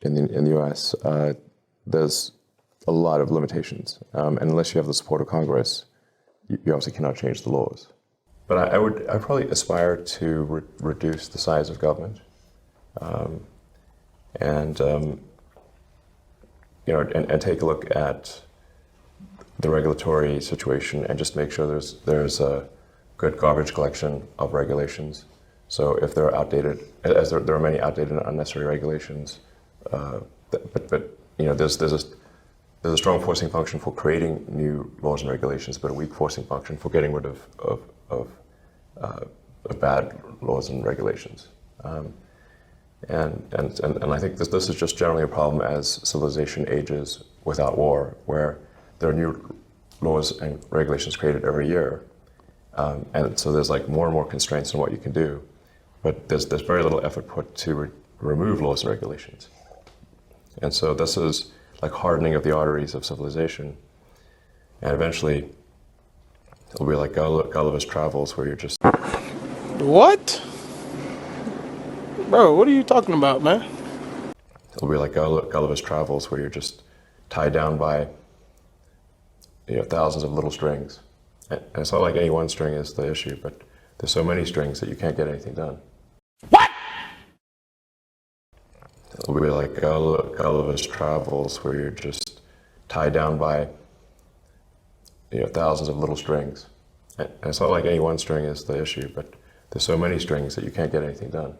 In the U.S., there's a lot of limitations, and unless you have the support of Congress, you obviously cannot change the laws. But I'd probably aspire to reduce the size of government, and take a look at the regulatory situation and just make sure there's a good garbage collection of regulations. So if there are outdated, as there are many outdated and unnecessary regulations, there's a strong forcing function for creating new laws and regulations, but a weak forcing function for getting rid of bad laws and regulations. And I think this is just generally a problem as civilization ages without war, where there are new laws and regulations created every year, and so there's like more and more constraints on what you can do, but there's very little effort put to remove laws and regulations. And so this is like hardening of the arteries of civilization, and eventually it'll be like Elvis Travels, where you're just... What? Bro, what are you talking about, man? It'll be like Elvis Travels, where you're just tied down by thousands of little strings. And it's not like any one string is the issue, but there's so many strings that you can't get anything done. What? It'll be like Elvis Travels, where you're just tied down by thousands of little strings. And it's not like any one string is the issue, but there's so many strings that you can't get anything done.